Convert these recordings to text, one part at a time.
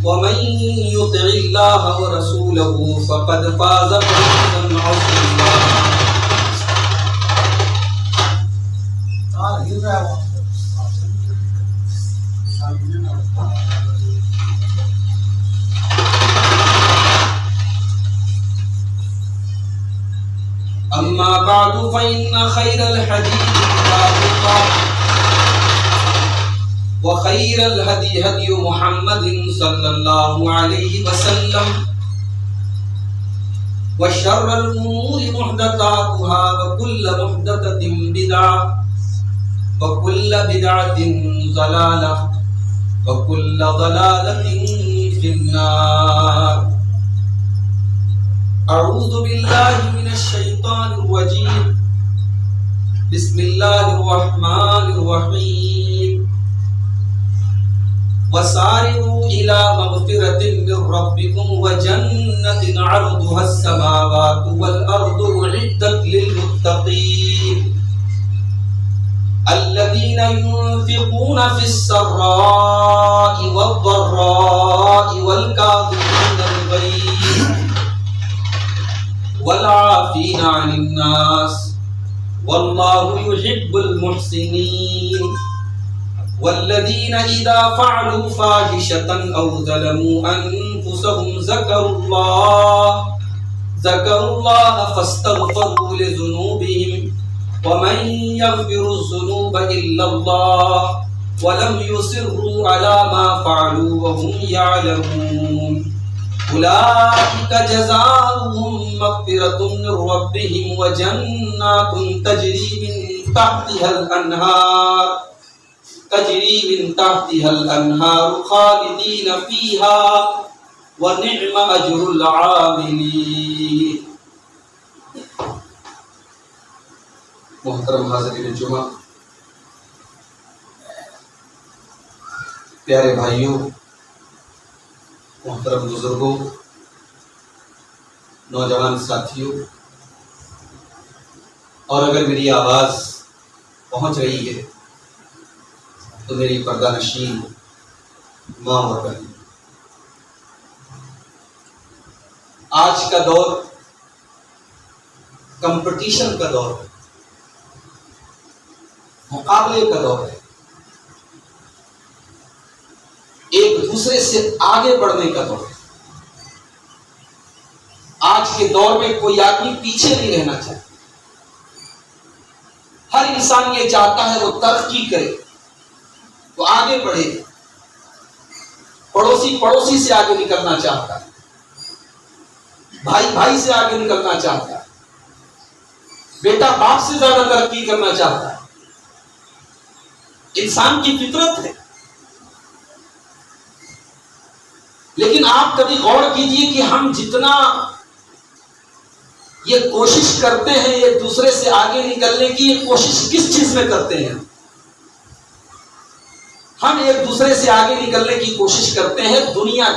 ومن يطع الله ورسوله فقد فاز فوزا عظيما. أما بعد فإن خير الحديث كتاب الله وخير الهدي هدي محمد صلى الله عليه وسلم وشر الأمور محدثاتها وكل محدثة بدعة وكل بدعة ضلالة وكل ضلالة في النار. أعوذ بالله من الشيطان الرجيم. بسم الله الرحمن الرحيم. وسارعوا إلى مغفرة من ربكم وجنة عرضها السماوات والأرض أعدت للمتقين الذين ينفقون في السراء والضراء والكاظمين الغيظ والعافين عن الناس والله يحب المحسنين والذين إذا فعلوا فاحشة أو ظلموا أنفسهم ذكروا الله فاستغفروا لذنوبهم ومن يغفر الذنوب إلا الله ولم يصروا على ما فعلوا وهم يعلمون أولئك جزاؤهم مغفرة من ربهم وجنات تجري من تحتها الأنهار خالدين فيها ونعم أجر العاملين. محترم حاضرین جمعہ، پیارے بھائیوں، محترم بزرگوں، نوجوان ساتھیوں، اور اگر میری آواز پہنچ رہی ہے تو میری پردہ نشین ماں اور بہن، آج کا دور کمپٹیشن کا دور ہے، مقابلے کا دور ہے، ایک دوسرے سے آگے بڑھنے کا دور ہے. آج کے دور میں کوئی آدمی پیچھے نہیں رہنا چاہتا. ہر انسان یہ چاہتا ہے وہ ترقی کرے، وہ آگے بڑھے. پڑوسی سے آگے نکلنا چاہتا ہے، بھائی سے آگے نکلنا چاہتا ہے، بیٹا باپ سے زیادہ ترقی کرنا چاہتا ہے. انسان کی فطرت ہے. لیکن آپ کبھی غور کیجئے کہ ہم جتنا یہ کوشش کرتے ہیں ایک دوسرے سے آگے نکلنے کی، یہ کوشش کس چیز میں کرتے ہیں؟ ہم ایک دوسرے سے آگے نکلنے کی کوشش کرتے ہیں دنیا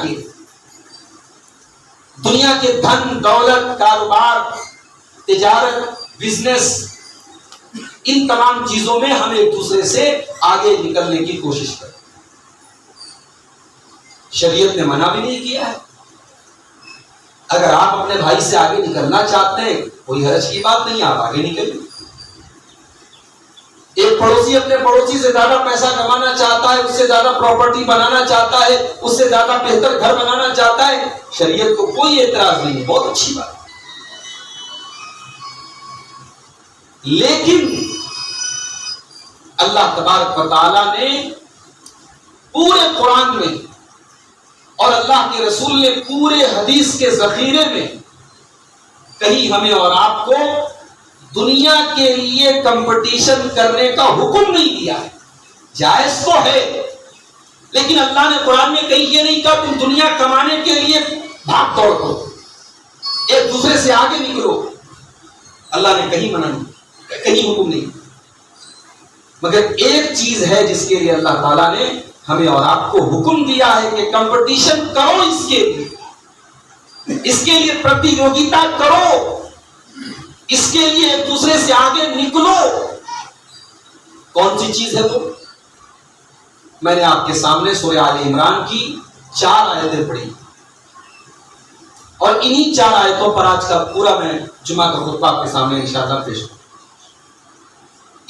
کے دھن دولت، کاروبار، تجارت، بزنس، ان تمام چیزوں میں ہم ایک دوسرے سے آگے نکلنے کی کوشش کرتے ہیں. شریعت نے منع بھی نہیں کیا ہے. اگر آپ اپنے بھائی سے آگے نکلنا چاہتے ہیں کوئی حرج کی بات نہیں، آپ آگے نکلیے. ایک پڑوسی اپنے پڑوسی سے زیادہ پیسہ کمانا چاہتا ہے، اس سے زیادہ پراپرٹی بنانا چاہتا ہے، اس سے زیادہ بہتر گھر بنانا چاہتا ہے، شریعت کو کوئی اعتراض نہیں ہے، بہت اچھی بات. لیکن اللہ تبارک و تعالی نے پورے قرآن میں اور اللہ کے رسول نے پورے حدیث کے ذخیرے میں کہیں ہمیں اور آپ کو دنیا کے لیے کمپٹیشن کرنے کا حکم نہیں دیا ہے. جائز تو ہے، لیکن اللہ نے قرآن میں کہیں یہ نہیں کہا تم دنیا کمانے کے لیے بھاگ دوڑ کرو، ایک دوسرے سے آگے نکلو. اللہ نے کہیں منع نہیں، کہیں حکم نہیں. مگر ایک چیز ہے جس کے لیے اللہ تعالیٰ نے ہمیں اور آپ کو حکم دیا ہے کہ کمپٹیشن کرو، اس کے لیے پرتیوگتا کرو، اس کے لیے ایک دوسرے سے آگے نکلو. کون سی چیز ہے وہ؟ میں نے آپ کے سامنے سورہ آل عمران کی 4 آیتیں پڑھی اور انہی 4 آیتوں پر آج کا پورا میں جمعہ کا خطبہ آپ کے سامنے انشاءاللہ پیش کروں۔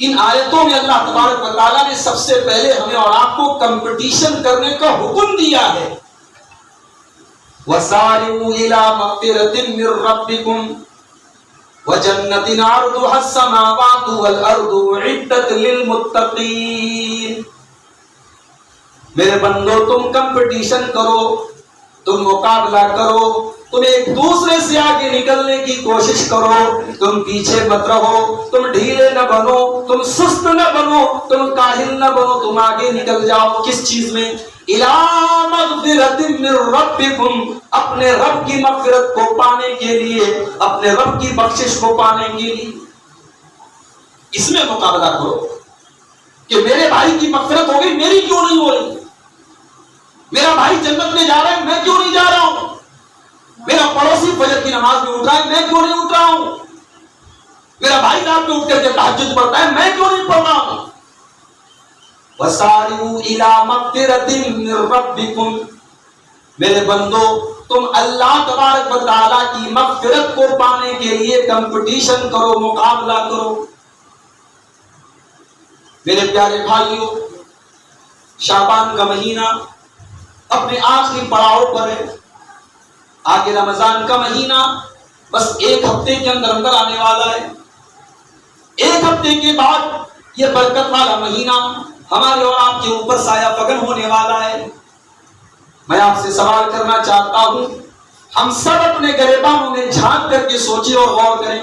ان آیتوں میں اللہ تبارک و تعالیٰ نے سب سے پہلے ہمیں اور آپ کو کمپٹیشن کرنے کا حکم دیا ہے۔ وَسَارِعُوا إِلَىٰ مَغْفِرَةٍ مِّن رَّبِّكُمْ وَجَنَّةٍ عَرْضُهَا السَّمَاوَاتُ وَالْأَرْضُ أُعِدَّتْ لِلْمُتَّقِينَ۔ میرے بندو تم کمپٹیشن کرو، تم مقابلہ کرو، تم ایک دوسرے سے آگے نکلنے کی کوشش کرو، تم پیچھے مت رہو، تم ڈھیلے نہ بنو، تم سست نہ بنو، تم کاہل نہ بنو، تم آگے نکل جاؤ۔ کس چیز میں؟ اِلَىٰ مَغْفِرَةٍ مِّن رَّبِّكُمْ، اپنے رب کی مغفرت کو پانے کے لیے، اپنے رب کی بخشش کو پانے کے لیے۔ اس میں مقابلہ کرو کہ میرے بھائی کی مغفرت ہو گئی، میری کیوں نہیں ہو رہی؟ میرا بھائی جنت میں جا رہا ہے، میں کیوں نہیں جا رہا ہوں؟ میرا پڑوسی فجر کی نماز میں اٹھ رہا ہے، میں کیوں نہیں اٹھ رہا ہوں؟ میرا بھائی رات میں اٹھ کر کے تہجد پڑھتا ہے، میں کیوں نہیں پڑھ رہا ہوں؟ وَسَارِعُوا إِلَىٰ مَغْفِرَةٍ مِّن رَّبِّكُمْ، میرے بندو تم اللہ تبارک و تعالیٰ کی مغفرت کو پانے کے لیے کمپٹیشن کرو، مقابلہ کرو۔ میرے پیارے بھائیوں، شعبان کا مہینہ اپنے آخری پڑاؤ پر ہے۔ آگے رمضان کا مہینہ بس 1 ہفتے کے اندر اندر آنے والا ہے۔ 1 ہفتے کے بعد یہ برکت والا مہینہ ہمارے اور آپ کے اوپر سایہ فگن ہونے والا ہے۔ میں آپ سے سوال کرنا چاہتا ہوں، ہم سب اپنے گریبانوں میں جھانک کر کے سوچیں اور غور کریں،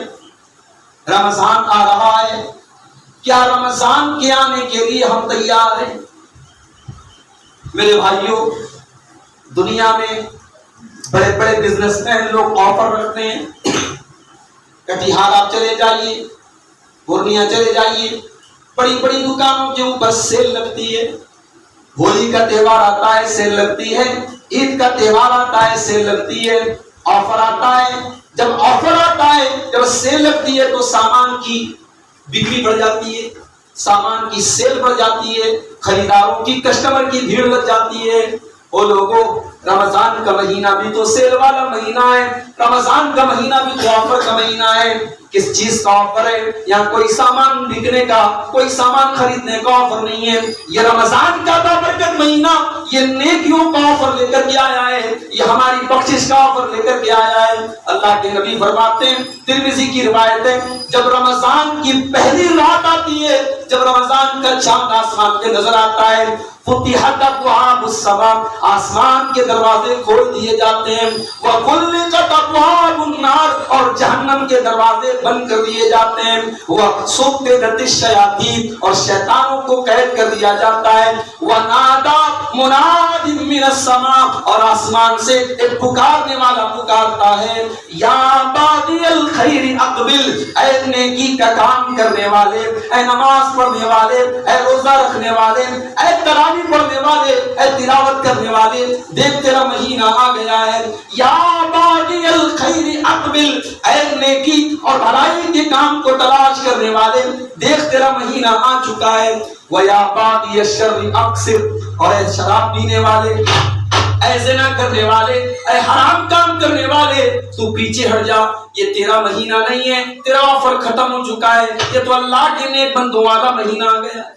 رمضان آ رہا ہے، کیا رمضان کے آنے کے لیے ہم تیار ہیں؟ میرے بھائیوں، دنیا میں بڑے بڑے بزنس مین لوگ آفر رکھتے ہیں، کٹیہار آپ چلے جائیے، پورنیہ چلے جائیے، بڑی بڑی دکانوں کے اوپر سیل لگتی ہے۔ ہولی کا تہوار آتا ہے، سیل لگتی ہے، عید کا تہوار آتا ہے، سیل لگتی ہے، آفر آتا ہے۔ جب آفر آتا ہے، جب سیل لگتی ہے تو سامان کی بکری بڑھ جاتی ہے، سامان کی سیل بڑھ جاتی ہے، خریداروں کی، کسٹمر کی بھیڑ لگ جاتی ہے۔ وہ لوگوں، رمضان کا مہینہ بھی تو سیل والا مہینہ ہے، رمضان کا مہینہ بھی تو آفر کا مہینہ ہے۔ کس چیز کا آفر ہے؟ یہاں کوئی سامان بکنے کا، کوئی سامان خریدنے کا آفر نہیں ہے۔ یہ رمضان کا بابرکت مہینہ یہ نیکیوں کا آفر لے کر کے آیا ہے، یہ ہماری بخشش کا آفر لے کر کے آیا ہے۔ اللہ کے نبی فرماتے ہیں، ترمذی کی روایت ہے، جب رمضان کی پہلی رات آتی ہے، جب رمضان کا چاند آسمان پہ نظر آتا ہے، فتحت ابواب السماء، آسمان کے دروازے کھول دیے جاتے ہیں، وغلقت ابواب النار، اور جہنم کے دروازے بند کر دیے جاتے ہیں، وصفدت الشیاطین، اور شیطانوں کو قید کر دیا جاتا ہے، ونادى مناد من السماء، اور آسمان سے ایک پکارنے والا پکارتا ہے، یا باغی الخیر اقبل، اے نیکی کا کام کرنے والے، اے نماز پڑھنے والے، اے روزہ رکھنے والے، اے تراویح پڑھنے والے، اے تلاوت کرنے والے، دیکھ تیرا مہینہ آ گیا ہے۔ یا باغی الخیر اقبل، اے نیکی اور بھلائی کے کام کو تلاش کرنے والے، دیکھ تیرا مہینہ آ چکا ہے۔ وَيَا بَاغِيَ الشَّرِّ أَقْصِرْ، اور اے شراب پینے والے، اے زنا کرنے والے، اے حرام کام کرنے والے، تو پیچھے ہٹ جا، یہ تیرا مہینہ نہیں ہے، تیرا آفر ختم ہو چکا ہے، یہ تو اللہ کے نیک بندوں والا مہینہ آ گیا ہے،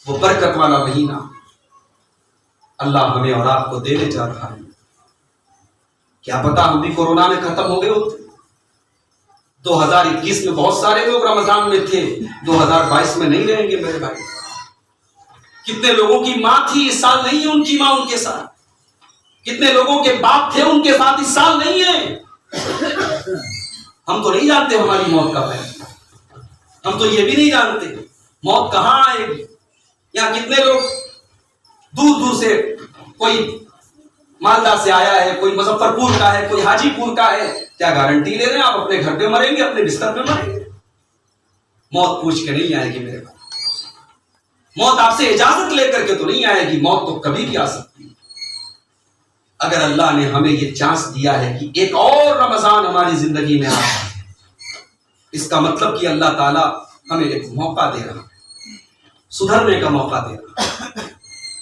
وہ برکت والا مہینہ اللہ ہمیں اور آپ کو دینے جا رہا ہے۔ کیا پتا ہم بھی کورونا میں ختم ہو گئے ہوتے۔ 2021 میں بہت سارے لوگ رمضان میں تھے، 2022 میں نہیں رہیں گے میرے بھائی۔ کتنے لوگوں کی ماں تھی، اس سال نہیں ہے ان کی ماں ان کے ساتھ، کتنے لوگوں کے باپ تھے ان کے ساتھ، اس سال نہیں ہے۔ ہم تو نہیں جانتے ہماری موت کب ہے، ہم تو یہ بھی نہیں جانتے موت کہاں آئے گی۔ یہاں کتنے لوگ دور دور سے، کوئی مالدہ سے آیا ہے، کوئی مظفر پور کا ہے، کوئی حاجی پور کا ہے، کیا گارنٹی لے رہے ہیں آپ اپنے گھر پہ مریں گے، اپنے بستر پہ مریں گے؟ موت پوچھ کے نہیں آئے گی میرے پاس، موت آپ سے اجازت لے کر کے تو نہیں آئے گی، موت تو کبھی بھی آ سکتی ہے۔ اگر اللہ نے ہمیں یہ چانس دیا ہے کہ ایک اور رمضان ہماری زندگی میں آ رہا ہے، اس کا مطلب کہ اللہ تعالیٰ ہمیں ایک موقع دے رہا ہے، سدھرنے کا موقع دے رہا ہے۔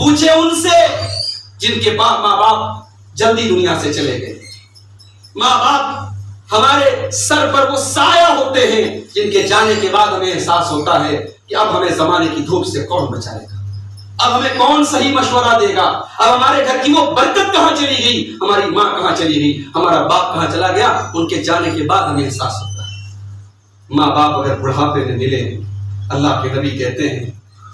پوچھے ان سے جن کے ماں باپ جلدی دنیا سے چلے گئے. ماں باپ ہمارے سر پر وہ سایہ ہوتے ہیں جن کے جانے کے بعد ہمیں احساس ہوتا ہے کہ اب ہمیں زمانے کی دھوپ سے کون بچائے گا, اب ہمیں کون صحیح مشورہ دے گا, اب ہمارے گھر کی وہ برکت کہاں چلی گئی, ہماری ماں کہاں چلی گئی, ہمارا باپ کہاں چلا گیا. ان کے جانے کے بعد ہمیں احساس ہوتا ہے. ماں باپ اگر بڑھاپے میں ملے, اللہ کے نبی کہتے ہیں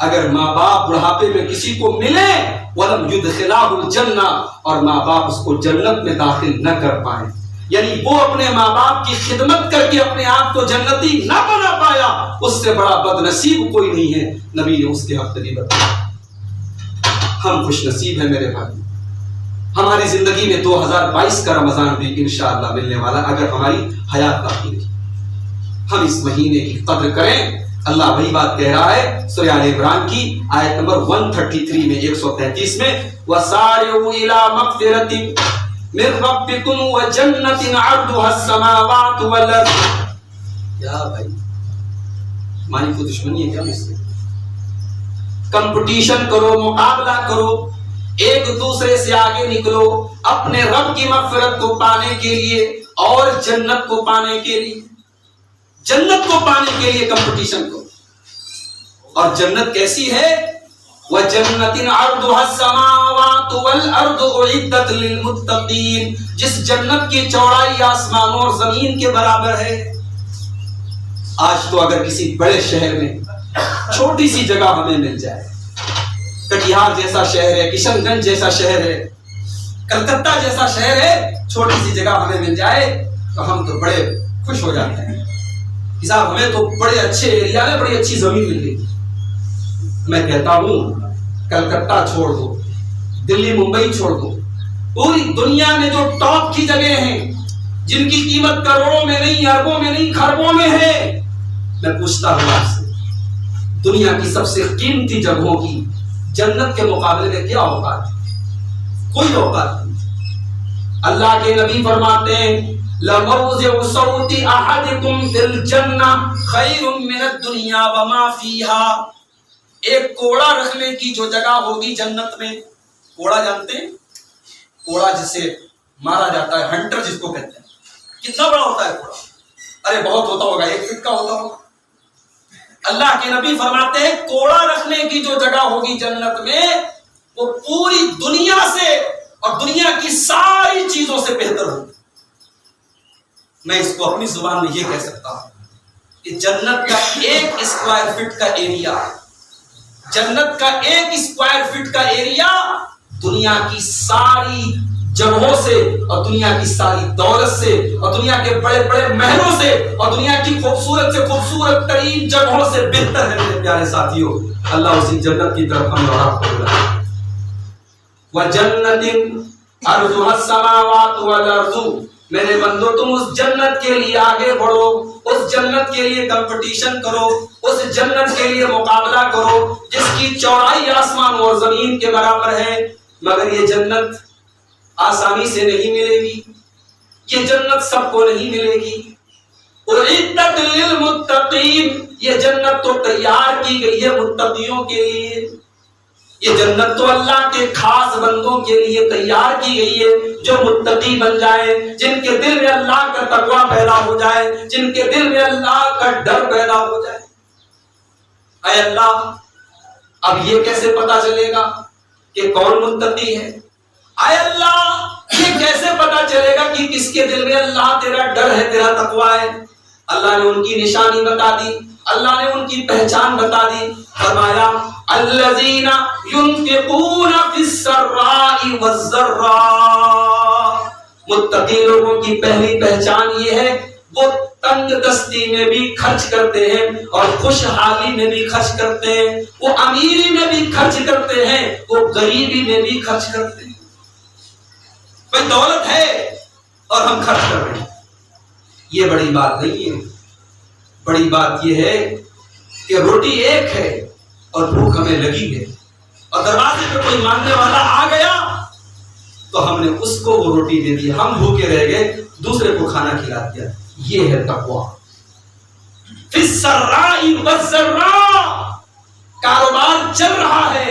اگر ماں باپ بڑھاپے میں کسی کو ملے وَلَمْ يُدْخِلَاهُ الْجَنَّةَ, اور ماں باپ اس کو جنت میں داخل نہ کر پائے, یعنی وہ اپنے ماں باپ کی خدمت کر کے اپنے آپ کو جنتی نہ بنا پایا, اس سے بڑا بد نصیب کوئی نہیں ہے. نبی نے اس کے حق میں بتایا. ہم خوش نصیب ہیں میرے بھائی, ہماری زندگی میں 2022 کا رمضان بھی انشاءاللہ ملنے والا اگر ہماری حیات باقی رہی. ہم اس مہینے کی قدر کریں. اللہ وہی بات کہہ رہا ہے سورہ آل عمران کی آیت نمبر 133 میں 133 میں وَسَارِعُوا إِلَىٰ مَغْفِرَةٍ مِّن رَّبِّكُمْ وَجَنَّةٍ عَرْضُهَا السَّمَاوَاتُ وَالْأَرْضُ. کیا بھائی ہماری کوئی دشمنی ہے کیا مجھ سے؟ کمپٹیشن کرو, مقابلہ کرو, ایک دوسرے سے آگے نکلو اپنے رب کی مغفرت کو پانے کے لیے اور جنت کو پانے کے لیے. جنت کو پانے کے لیے کمپٹیشن کرو. اور جنت کیسی ہے؟ وَجَنَّةٍ عَرْضُهَا السَّمَاوَاتُ وَالْأَرْضُ أُعِدَّتْ لِلْمُتَّقِينَ, جس جنت کی چوڑائی آسمانوں اور زمین کے برابر ہے. آج تو اگر کسی بڑے شہر میں چھوٹی سی جگہ ہمیں مل جائے, کٹیہار جیسا شہر ہے, کشن گنج جیسا شہر ہے, کلکتہ جیسا شہر ہے, چھوٹی سی جگہ ہمیں مل جائے تو ہم تو بڑے خوش ہو جاتے ہیں کہ صاحب ہمیں تو بڑے اچھے ایریا میں بڑی اچھی زمین مل گئی. میں کہتا ہوں کلکتہ چھوڑ دو, دلی ممبئی چھوڑ دو, پوری دنیا میں جو ٹاپ کی جگہ ہیں جن کی قیمت کروڑوں میں نہیں, اربوں میں نہیں, خربوں میں ہے, میں پوچھتا ہوں آپ سے دنیا کی سب سے قیمتی جگہوں کی جنت کے مقابلے میں کیا اوقات ہے؟ کوئی اوقات نہیں. اللہ کے نبی فرماتے ہیں لَمَوْضِعُ صَوْتِ أَحَدِكُمْ فِي الْجَنَّةِ خَيْرٌ مِّنَ الدُّنْيَا وَمَا فِيهَا. ایک کوڑا رکھنے کی جو جگہ ہوگی جنت میں, کوڑا جانتے ہیں, کوڑا جسے مارا جاتا ہے, ہنٹر جس کو کہتے ہیں, کتنا بڑا ہوتا ہے کوڑا؟ ارے بہت ہوتا ہوگا, 1 فٹ کا ہوتا ہوگا. اللہ کے نبی فرماتے ہیں کوڑا رکھنے کی جو جگہ ہوگی جنت میں وہ پوری دنیا سے اور دنیا کی ساری چیزوں سے بہتر ہوگی. میں اس کو اپنی زبان میں یہ کہہ سکتا ہوں کہ جنت کا 1 اسکوائر فٹ کا ایریا, جنت کا 1 اسکوائر فٹ کا ایریا دنیا کی ساری جگہوں سے اور دنیا کی ساری دولت سے اور دنیا کے بڑے بڑے محلوں سے اور دنیا کی خوبصورت سے خوبصورت ترین جگہوں سے بہتر ہے. میرے پیارے ساتھیوں, اللہ اسی جنت کی طرف ہم اور آپ کو بلائے. وَجَنَّةٍ عَرْضُهَا السَّمَاوَاتُ وَالْأَرْضُ, میرے بندو تم اس جنت کے لیے آگے بڑھو, اس جنت کے لیے کمپٹیشن کرو, اس جنت کے لیے مقابلہ کرو جس کی چوڑائی آسمان اور زمین کے برابر ہے. مگر یہ جنت آسانی سے نہیں ملے گی, یہ جنت سب کو نہیں ملے گی. اعدت للمتقین, یہ جنت تو تیار کی گئی ہے متقیوں کے لیے. یہ جنت تو اللہ کے خاص بندوں کے لیے تیار کی گئی ہے جو متقی بن جائے, جن کے دل میں اللہ کا تقویٰ پیدا ہو جائے, جن کے دل میں اللہ کا ڈر پیدا ہو جائے. اے اللہ, اب یہ کیسے پتا چلے گا کہ کون متقی ہے؟ اے اللہ, یہ کیسے پتا چلے گا کہ کس کے دل میں اللہ تیرا ڈر ہے, تیرا تقویٰ ہے؟ اللہ نے ان کی نشانی بتا دی, اللہ نے ان کی پہچان بتا دی. فرمایا الذین ينفقون فی السراء والضراء, متقی لوگوں کی پہلی پہچان یہ ہے وہ تنگ دستی میں بھی خرچ کرتے ہیں اور خوشحالی میں بھی خرچ کرتے ہیں, وہ امیری میں بھی خرچ کرتے ہیں, وہ غریبی میں بھی خرچ کرتے ہیں. کوئی دولت ہے اور ہم خرچ کر رہے ہیں, یہ بڑی بات نہیں ہے. بڑی بات یہ ہے کہ روٹی ایک ہے اور بھوک ہمیں لگی ہے اور دروازے پہ کوئی مانگنے والا آ گیا تو ہم نے اس کو وہ روٹی دے دی, ہم بھوکے رہ گئے, دوسرے کو کھانا کھلا دیا. یہ ہے تقویٰ. فی السراء والضراء, کاروبار چل رہا ہے,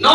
9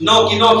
9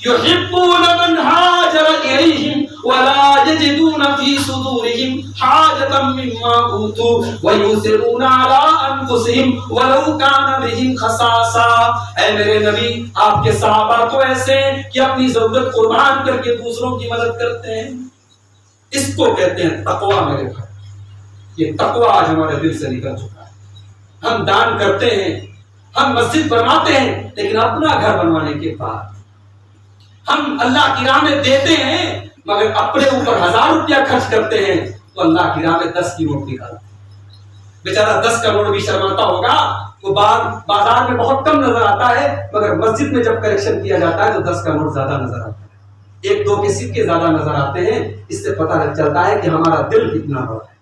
يحبون من هاجر إليهم ولا يجدون في صدورهم حاجة مما أوتوا ويؤثرون على أنفسهم ولو كان بهم خصاصة۔ اے میرے نبی آپ کے صحابہ تو ایسے ہیں کہ اپنی ضرورت قربان کر کے دوسروں کی مدد کرتے ہیں۔ اس کو کہتے ہیں تقویٰ میرے بھائی۔ یہ تقویٰ آج ہمارے دل سے نکل چکا ہے۔ ہم دان کرتے ہیں، ہم مسجد بنواتے ہیں، لیکن اپنا گھر بنوانے کے بعد ہم اللہ کی راہ میں دیتے ہیں مگر اپنے اوپر 1000 روپیہ خرچ کرتے ہیں تو اللہ کی راہ میں 10 کی نوٹ نکالتے ہیں۔ بیچارہ 10 کا نوٹ بھی شرماتا ہوگا، وہ بازار میں بہت کم نظر آتا ہے مگر مسجد میں جب کلیکشن کیا جاتا ہے تو 10 کا نوٹ زیادہ نظر آتا ہے، 1-2 کے سکے زیادہ نظر آتے ہیں۔ اس سے پتہ لگ چلتا ہے کہ ہمارا دل کتنا بڑا ہے۔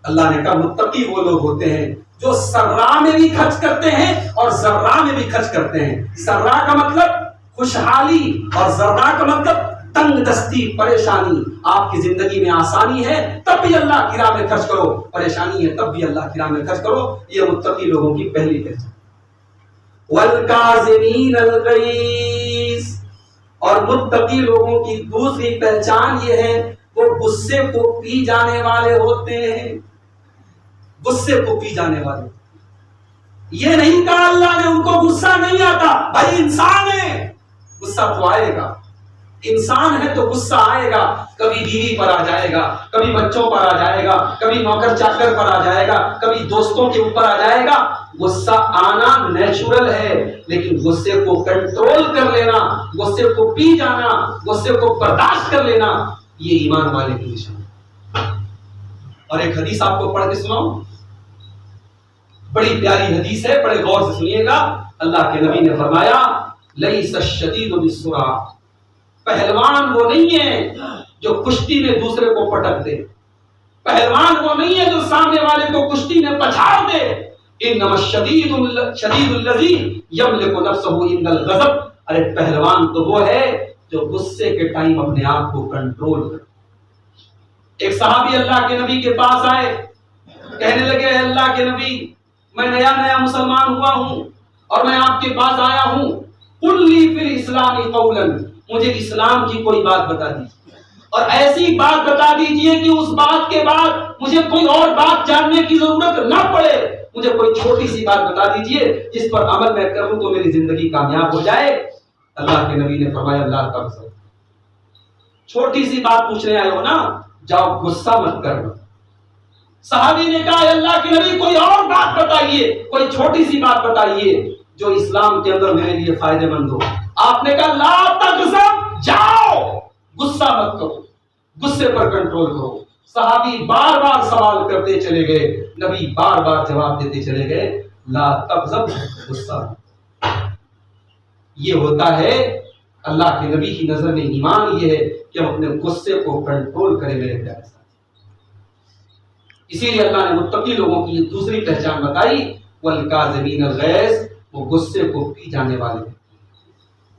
اللہ نے کہا متقی وہ لوگ ہوتے ہیں جو سرا میں بھی خرچ کرتے ہیں اور ذرا میں بھی خرچ کرتے ہیں۔ سرا کا مطلب خوشحالی اور ذرا کا مطلب تنگ دستی، پریشانی۔ آپ کی زندگی میں آسانی ہے تب بھی اللہ کی راہ میں خرچ کرو، پریشانی ہے تب بھی اللہ کی راہ میں خرچ کرو۔ یہ متقی لوگوں کی پہلی پہچان۔ والکاظمین الغیظ، اور متقی لوگوں کی دوسری پہچان یہ ہے وہ غصے کو پی جانے والے ہوتے ہیں۔ غصے کو پی جانے والے، یہ نہیں کہا اللہ نے ان کو غصہ نہیں آتا، بھائی انسان ہے غصہ تو آئے گا، انسان ہے تو غصہ آئے گا۔ کبھی بیوی پر آ جائے گا، کبھی بچوں پر آ جائے گا، کبھی نوکر چاکر پر آ جائے گا، کبھی دوستوں کے اوپر آ جائے گا۔ غصہ آنا نیچرل ہے، لیکن غصے کو کنٹرول کر لینا، غصے کو پی جانا، غصے کو برداشت کر لینا، یہ ایمان والے کی نشانی ہے۔ اور ایک حدیث آپ کو پڑھ کے سناؤں، بڑی پیاری حدیث ہے، بڑے غور سے سنیے گا۔ اللہ کے نبی نے فرمایا لیس الشدید بالسرعہ، پہلوان وہ نہیں ہے جو کشتی میں دوسرے کو پٹک دے، پہلوان وہ نہیں ہے جو سامنے والے کو کشتی میں پچھاڑ دے۔ انما الشدید الذی یملک نفسہ عند الغضب، ارے پہلوان تو وہ ہے جو غصے کے ٹائم اپنے آپ کو کنٹرول کرے۔ ایک صحابی اللہ کے نبی کے پاس آئے، کہنے لگے اے اللہ کے نبی میں نیا مسلمان ہوا ہوں اور میں آپ کے پاس آیا ہوں، قل لی فی الاسلام قولا، مجھے اسلام کی کوئی بات بتا دیجیے، اور ایسی بات بتا دیجیے کہ اس بات کے بعد مجھے کوئی اور بات جاننے کی ضرورت نہ پڑے، مجھے کوئی چھوٹی سی بات بتا دیجیے جس پر عمل میں کروں تو میری زندگی کامیاب ہو جائے۔ اللہ کے نبی نے فرمایا اللہ کا قسم، چھوٹی سی بات پوچھنے آئے ہو نا، جاؤ غصہ مت کرنا۔ صحابی نے کہا اللہ کے نبی کوئی اور بات بتائیے، کوئی چھوٹی سی بات بتائیے جو اسلام کے اندر میرے لیے فائدہ مند ہو۔ آپ نے کہا لا تغضب، جاؤ غصہ مت کرو، غصے پر کنٹرول کرو۔ صحابی بار بار سوال کرتے چلے گئے، نبی بار بار جواب دیتے چلے گئے لا تغضب، غصہ۔ یہ ہوتا ہے اللہ کے نبی کی نظر میں ایمان، یہ ہے کہ ہم اپنے غصے کو کنٹرول کریں میرے پیارے ساتھ۔ اسی لیے اللہ نے متقی لوگوں کی دوسری پہچان بتائی والکاظمین الغیظ، وہ غصے کو پی جانے والے،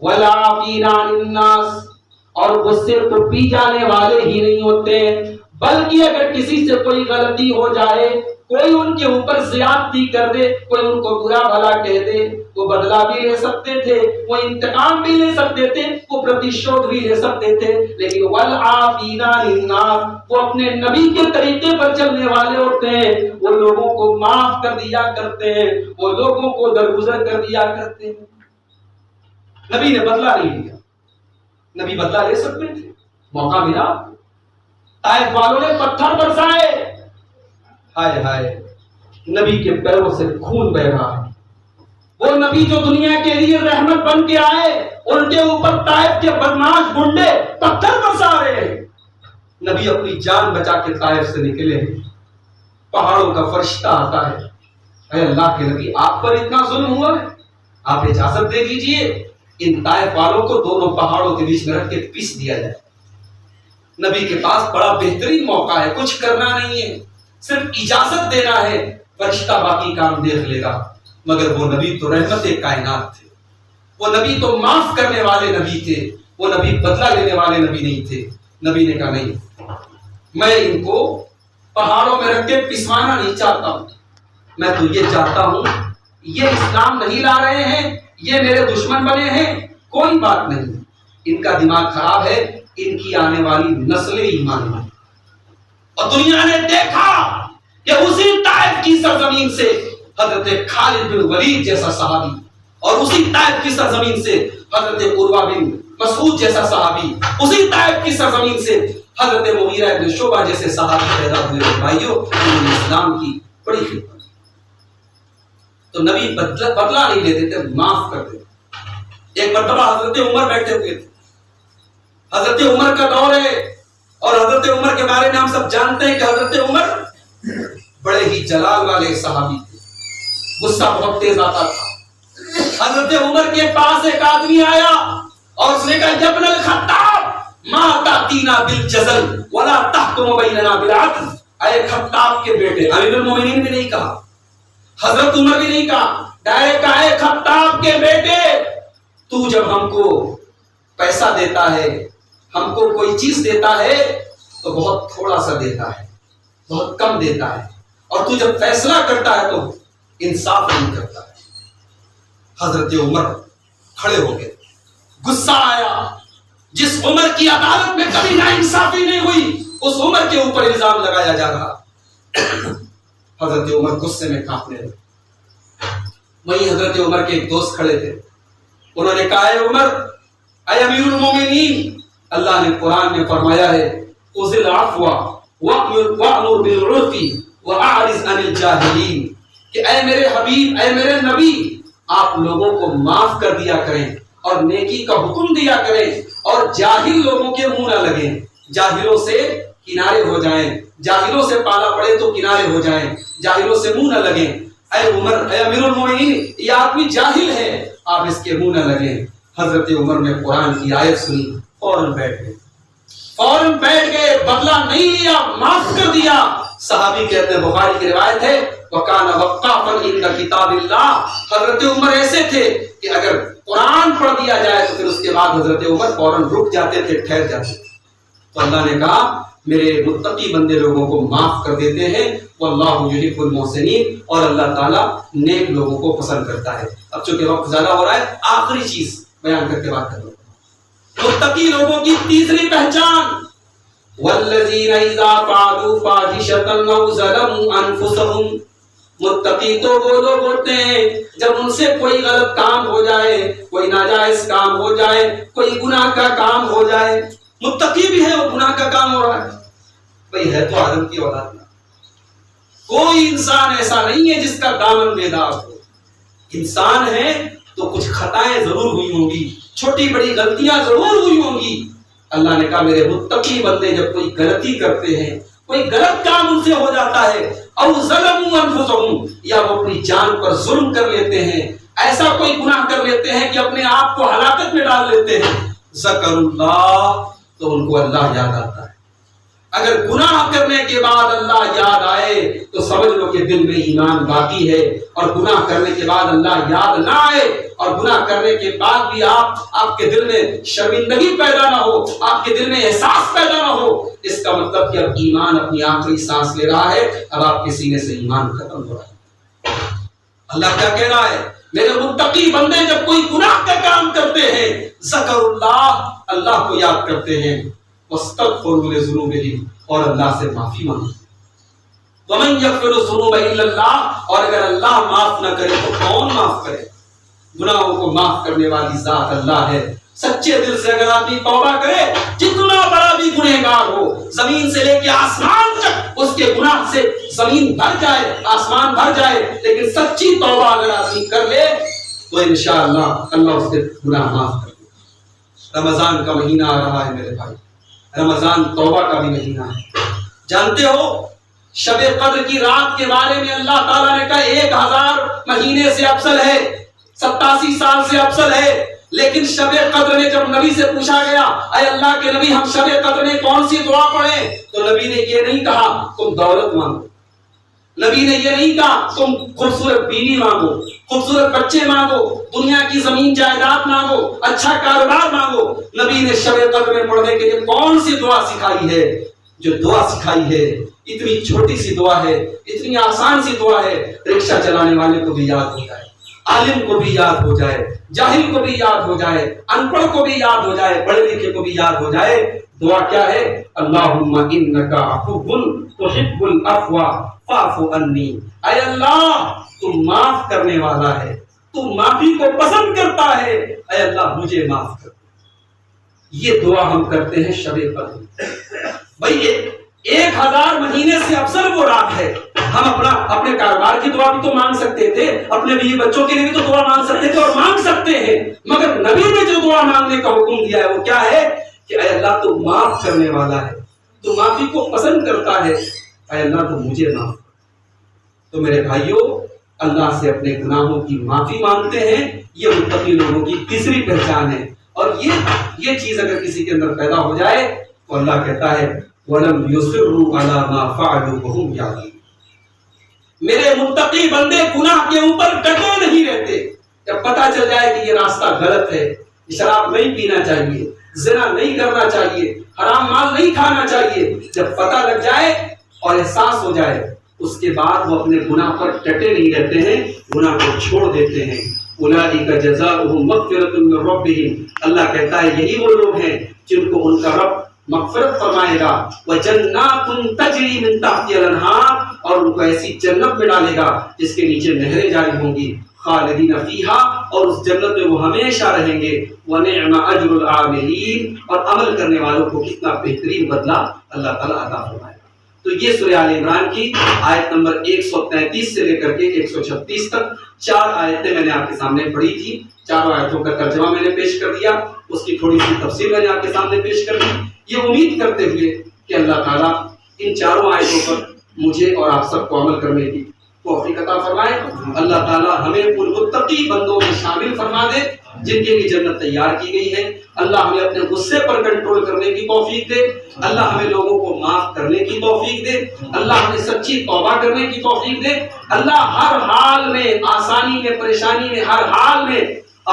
والعافین عن الناس، اور غصے کو پی جانے والے ہی نہیں ہوتے بلکہ اگر کسی سے کوئی غلطی ہو جائے، کوئی ان کے اوپر زیادتی کر دے، کوئی ان کو برا بھلا کہہ دے، وہ بدلہ بھی لے سکتے تھے، وہ انتقام بھی لے سکتے تھے، وہ پرتیشودھ بھی لے سکتے تھے، لیکن والعافین عن الناس، وہ اپنے نبی کے طریقے پر چلنے والے ہوتے ہیں، وہ لوگوں کو معاف کر دیا کرتے ہیں، وہ لوگوں کو درگزر کر دیا کرتے ہیں۔ نبی نے بدلہ نہیں لیا، نبی بدلہ لے سکتے تھے، موقع ملا، طائف والوں نے پتھر برسائے، ہائے ہائے نبی کے پیروں سے خون بہ رہا ہے۔ وہ نبی جو دنیا کے لیے رحمت بن کے آئے، ان کے اوپر طائف کے بدماش گنڈے پتھر برسا رہے ہیں۔ نبی اپنی جان بچا کے طائف سے نکلے ہیں، پہاڑوں کا فرشتہ آتا ہے، اے اللہ کے نبی آپ پر اتنا ظلم ہوا ہے، آپ اجازت دے دیجئے ان طائف والوں کو دونوں پہاڑوں کے بیچ میں رکھ کے پیس دیا جائے۔ نبی کے پاس بڑا بہترین موقع ہے، کچھ کرنا نہیں ہے، صرف اجازت دینا ہے، فرشتہ باقی کام دیکھ لے گا۔ مگر وہ نبی تو رحمت کائنات تھے، وہ نبی تو معاف کرنے والے نبی تھے، وہ نبی بدلہ لینے والے نبی نہیں تھے۔ نبی نے کہا نہیں، میں ان کو پہاڑوں میں رکھ کے پسوانا نہیں چاہتا ہوں، میں تو یہ چاہتا ہوں یہ اسلام نہیں لا رہے ہیں، یہ میرے دشمن بنے ہیں، کوئی بات نہیں، ان کا دماغ خراب ہے، ان کی آنے والی نسلیں ایمان میں۔ اور دنیا نے دیکھا کہ اسی طائف کی سرزمین سے حضرت خالد بن ولید جیسا صحابی، اور اسی طائف کی سرزمین سے حضرت عروہ بن مسعود جیسا صحابی، اسی طائف کی سرزمین سے حضرت مغیرہ بن شعبہ جیسے صحابی پیدا ہوئے۔ بھائیوں، انہوں نے اسلام کی بڑی خدمت۔ تو نبی بدلہ نہیں لیتے تھے، معاف کرتے تھے۔ ایک مرتبہ حضرت عمر بیٹھے ہوئے تھے، حضرت عمر کا دور ہے، اور حضرت عمر کے بارے میں ہم سب جانتے ہیں کہ حضرت عمر بڑے ہی جلال والے صحابی تھے، غصہ بہت تیز آتا تھا۔ حضرت عمر کے پاس ایک آدمی آیا اور اس نے کہا یا ابن الخطاب ما تأتینا بالجزل ولا تحکم بیننا بالعدل۔ اے خطاب کے بیٹے، امیر المومنین بھی نہیں کہا، حضرت عمر بھی نہیں کہا، ڈائریکٹ کہا اے خطاب کے بیٹے، تو جب ہم کو پیسہ دیتا ہے، ہم کو کوئی چیز دیتا ہے تو بہت تھوڑا سا دیتا ہے، بہت کم دیتا ہے، اور تو جب فیصلہ کرتا ہے تو انصاف نہیں کرتا ہے۔ حضرت عمر کھڑے ہو گئے، غصہ آیا، جس عمر کی عدالت میں کبھی ناانصافی نہیں ہوئی اس عمر کے اوپر الزام لگایا جا رہا۔ حضرت عمر غصے میں کانپنے لگے۔ وہیں حضرت عمر کے ایک دوست کھڑے تھے، انہوں نے کہا اے عمر، اے امیر المومنین، اللہ نے قرآن میں فرمایا ہے خذ العفو وأمر بالعرف وأعرض عن الجاہلین، کہ اے میرے حبیب، اے میرے نبی، آپ لوگوں کو معاف کر دیا کریں اور نیکی کا حکم دیا کریں، اور جاہل لوگوں کے منہ نہ لگیں، جاہلوں سے کنارے ہو جائیں، جاہلوں سے پالا پڑے تو کنارے ہو جائیں، جاہلوں سے منہ نہ لگیں۔ اے عمر، اے امیر المومنین، یہ آدمی جاہل ہے، آپ اس کے منہ نہ لگیں۔ حضرت عمر نے قرآن کی آیت سنی، فوراً بیٹھ گئے، بدلہ نہیں لیا، معاف کر دیا۔ صحابی کہتے ہیں، بخاری کی روایت ہے وَكَانَ وَقَّافًا عِنْدَ كِتَابِ اللَّهِ، حضرت عمر ایسے تھے کہ اگر قرآن پڑھ دیا جائے تو پھر اس کے بعد حضرت عمر فوراً رک جاتے تھے، ٹھہر جاتے تھے۔ تو اللہ نے کہا میرے متقی بندے لوگوں کو معاف کر دیتے ہیں، واللہ یحب المحسنین، اور اللہ تعالیٰ نیک لوگوں کو پسند کرتا ہے۔ اب چونکہ وقت زیادہ ہو رہا ہے، آخری چیز بیان کر کے بات کر لو۔ متقی لوگوں کی تیسری پہچان، والذین اذا فعلوا فاحشۃ او ظلموا انفسهم، متقی تو وہ لوگ ہوتے ہیں جب ان سے کوئی غلط کام ہو جائے، کوئی ناجائز کام ہو جائے، کوئی گناہ کا کام ہو جائے، متقی بھی ہے اور گناہ کا کام ہو رہا ہے۔ بھئی ہے تو آدم کی اولاد میں کوئی انسان ایسا نہیں ہے جس کا دامن بے داغ ہو۔ انسان ہے تو کچھ خطائیں ضرور ہوئی ہوں گی، چھوٹی بڑی غلطیاں ضرور ہوئی ہوں گی۔ اللہ نے کہا میرے متقی بندے جب کوئی غلطی کرتے ہیں، کوئی غلط کام ان سے ہو جاتا ہے، او ظلموا انفسهم، یا وہ اپنی جان پر ظلم کر لیتے ہیں، ایسا کوئی گناہ کر لیتے ہیں کہ اپنے آپ کو ہلاکت میں ڈال لیتے ہیں، ذکر اللہ، تو ان کو اللہ یاد آتا ہے۔ اگر گناہ کرنے کے بعد اللہ یاد آئے تو سمجھ لو کہ دل میں ایمان باقی ہے، اور گناہ کرنے کے بعد اللہ یاد نہ آئے اور گناہ کرنے کے بعد بھی آپ کے دل میں شرمندگی پیدا نہ ہو، آپ کے دل میں احساس پیدا نہ ہو، اس کا مطلب کہ اب ایمان اپنی آخری سانس لے رہا ہے، اب آپ کے سینے سے ایمان ختم ہو رہا ہے۔ اللہ کیا کہہ رہا ہے؟ میرے متقی بندے جب کوئی گناہ کا کام کرتے ہیں، ذکر اللہ، اللہ کو یاد کرتے ہیں، واستغفروا لذنوبہم، اور اللہ سے معافی مانگو۔ ومن یغفر الذنوب الا اللہ، اور اگر اللہ معاف نہ کرے تو کون معاف کرے؟ گناہوں کو معاف کرنے والی ذات اللہ ہے۔ سچے دل سے اگر آدمی توبہ کرے، جتنا بڑا بھی گنہگار ہو، زمین سے لے کے آسمان تک اس کے گناہ سے زمین بھر جائے، آسمان بھر جائے، لیکن سچی توبہ اگر آدمی کر لے تو انشاءاللہ اللہ اس کے گناہ معاف کر دے۔ رمضان کا مہینہ آ رہا ہے میرے بھائی، رمضان توبہ کا بھی مہینہ ہے۔ جانتے ہو شب قدر کی رات کے بارے میں اللہ تعالیٰ نے کہا 1000 مہینے سے افضل ہے، 87 سال سے افضل ہے، لیکن شب قدر میں جب نبی سے پوچھا گیا اے اللہ کے نبی ہم شب قدر میں کون سی دعا پڑھیں، تو نبی نے یہ نہیں کہا تم دولت مانگو، نبی نے یہ نہیں کہا تم خوبصورت بیوی مانگو، خوبصورت بچے مانگو، دنیا کی زمین جائیداد مانگو، اچھا کاروبار مانگو۔ نبی نے شب قدر میں پڑھنے کے لیے کون سی دعا سکھائی ہے؟ جو دعا سکھائی ہے اتنی چھوٹی سی دعا ہے، اتنی آسان سی دعا ہے، رکشہ چلانے والے کو بھی یاد ہوتا ہے، عالم کو بھی یاد ہو جائے، جاہل کو بھی یاد ہو جائے، ان پڑھ کو بھی یاد ہو جائے، پڑھے لکھے کو بھی یاد ہو جائے، دعا کیا ہے؟ اللہم انک عفو تحب العفو فاعف عنی، اے اللہ تو معاف کرنے والا ہے، تو معافی کو پسند کرتا ہے، اے اللہ مجھے معاف کر۔ یہ دعا ہم کرتے ہیں شب قدر۔ بھئی 1000 مہینے سے افضل وہ رات ہے، ہم اپنے کاروبار کی دعا بھی تو مانگ سکتے تھے، اپنے بیوی بچوں کے لیے بھی تو دعا مانگ سکتے تھے اور مانگ سکتے ہیں، مگر نبی نے جو دعا مانگنے کا حکم دیا ہے وہ کیا ہے کہ اے اللہ تو معاف کرنے والا ہے، تو معافی کو پسند کرتا ہے، اے اللہ تو مجھے معاف کر۔ تو میرے بھائیوں، اللہ سے اپنے گناہوں کی معافی مانگتے ہیں، یہ متقی لوگوں کی تیسری پہچان ہے، اور یہ چیز اگر کسی کے اندر پیدا ہو جائے تو اللہ کہتا ہے وَلَمْ يُصِرُّوا عَلَى مَا فَعَلُوا وَهُمْ يَعْلَمُونَ، میرے متقی بندے گناہ کے اوپر ڈٹے نہیں رہتے۔ جب پتہ چل جائے کہ یہ راستہ غلط ہے، شراب نہیں پینا چاہیے، زنا نہیں کرنا چاہیے، حرام مال نہیں کھانا چاہیے، جب پتہ لگ جائے اور احساس ہو جائے، اس کے بعد وہ اپنے گناہ پر ڈٹے نہیں رہتے ہیں، گناہ کو چھوڑ دیتے ہیں۔ اولئک جزاؤہم مغفرۃ من ربہم، اللہ کہتا ہے یہی وہ لوگ ہیں جن کو ان کا رب مغفرت فرمائے گا، وجنات تجری من تحتها الانہار، اور ان کو ایسی جنت میں ڈالے گا جس کے نیچے نہریں جاری ہوں گی، خالدین فیہا، اور اس جنت میں وہ ہمیشہ رہیں گے، ونعم اجر العاملین، اور عمل کرنے والوں کو کتنا بہترین بدلہ اللہ تعالیٰ عطا فرمائے گا۔ تو یہ سورہ آل عمران کی آیت نمبر 133 سے لے کر کے 136 تک 4 آیتیں میں نے آپ کے سامنے پڑھی تھی، چاروں آیتوں کا ترجمہ میں نے پیش کر دیا، اس کی تھوڑی سی تفسیر میں نے آپ کے سامنے پیش کر دی، یہ امید کرتے ہوئے کہ اللہ تعالیٰ ان چاروں آیتوں پر مجھے اور آپ سب کو عمل کرنے کی توفیق عطا فرمائے۔ اللہ تعالیٰ ہمیں ان متقی بندوں میں شامل فرما دے جن کے لیے جنت تیار کی گئی ہے۔ اللہ ہمیں اپنے غصے پر کنٹرول کرنے کی توفیق دے، اللہ ہمیں لوگوں کو معاف کرنے کی توفیق دے، اللہ ہمیں سچی توبہ کرنے کی توفیق دے، اللہ ہر حال میں، آسانی میں، پریشانی میں، ہر حال میں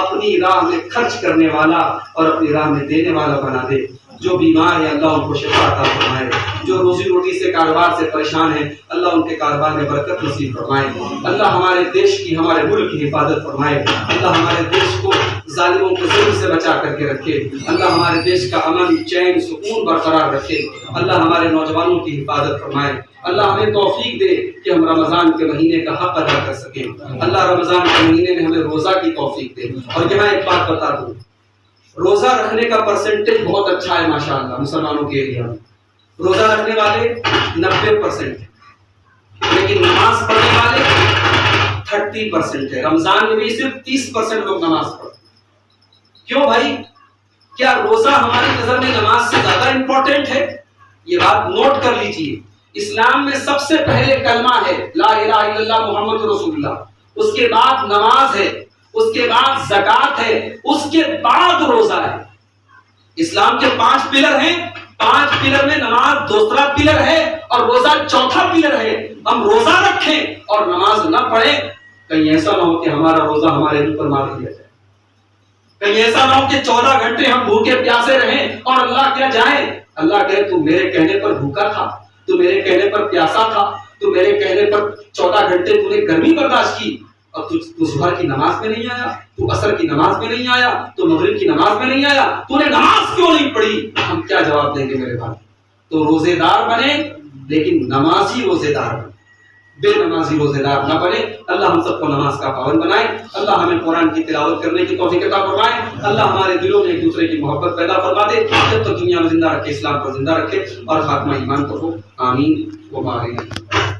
اپنی راہ میں خرچ کرنے والا اور اپنی راہ میں دینے والا بنا دے۔ جو بیمار ہے اللہ ان کو شفا عطا فرمائے، جو روزی روٹی سے، کاروبار سے پریشان ہے اللہ ان کے کاروبار میں برکت نصیب فرمائے، اللہ ہمارے دیش کی، ہمارے ملک کی حفاظت فرمائے، اللہ ہمارے دیش کو ظالموں کو ظلم سے بچا کر کے رکھے، اللہ ہمارے دیش کا امن، چین، سکون برقرار رکھے، اللہ ہمارے نوجوانوں کی حفاظت فرمائے، اللہ ہمیں توفیق دے کہ ہم رمضان کے مہینے کا حق ادا کر سکیں، اللہ رمضان کے مہینے میں ہمیں روزہ کی توفیق دے۔ اور یہاں ایک بات بتا دوں، روزہ رکھنے کا پرسنٹیج بہت اچھا ہے ماشاءاللہ مسلمانوں کے ایریا میں، روزہ رکھنے والے 90% ہیں، لیکن نماز پڑھنے والے 30% ہے۔ رمضان میں بھی صرف 30% لوگ نماز پڑھتے ہیں۔ کیوں بھائی؟ کیا روزہ ہماری نظر میں نماز سے زیادہ امپورٹنٹ ہے؟ یہ بات نوٹ کر لیجئے، اسلام میں سب سے پہلے کلمہ ہے لا الہ الا اللہ محمد رسول اللہ، اس کے بعد نماز ہے، اس کے بعد زکوٰۃ ہے، اس کے بعد روزہ ہے۔ اسلام کے 5 پلر ہیں، 5 پلر میں نماز دوسرا پلر ہے اور روزہ چوتھا پلر ہے۔ ہم روزہ رکھیں اور نماز نہ پڑھیں، کہیں ایسا نہ ہو کہ ہمارا روزہ ہمارے اوپر مار دیا جائے، کہیں ایسا نہ ہو کہ 14 گھنٹے ہم بھوکے پیاسے رہیں اور اللہ کیا جائے، اللہ کہے تو میرے کہنے پر بھوکا تھا، تو میرے کہنے پر پیاسا تھا، تو میرے کہنے پر 14 گھنٹے تو نے گرمی برداشت کی، اور تو ظہر کی نماز میں نہیں آیا، تو عصر کی نماز میں نہیں آیا، تو مغرب کی نماز میں نہیں آیا، تو نے نماز کیوں نہیں پڑھی؟ ہم کیا جواب دیں گے میرے بھائی؟ تو روزے دار بنے لیکن نمازی روزے دار بنے، بے نمازی روزے دار نہ بنے۔ اللہ ہم سب کو نماز کا پابند بنائے، اللہ ہمیں قرآن کی تلاوت کرنے کی توفیق عطا فرمائے، اللہ ہمارے دلوں میں ایک دوسرے کی محبت پیدا فرما دے، جب تک دنیا میں زندہ رکھے اسلام کو زندہ رکھے اور خاتمہ ایمان کو ہو، آمین و بارک۔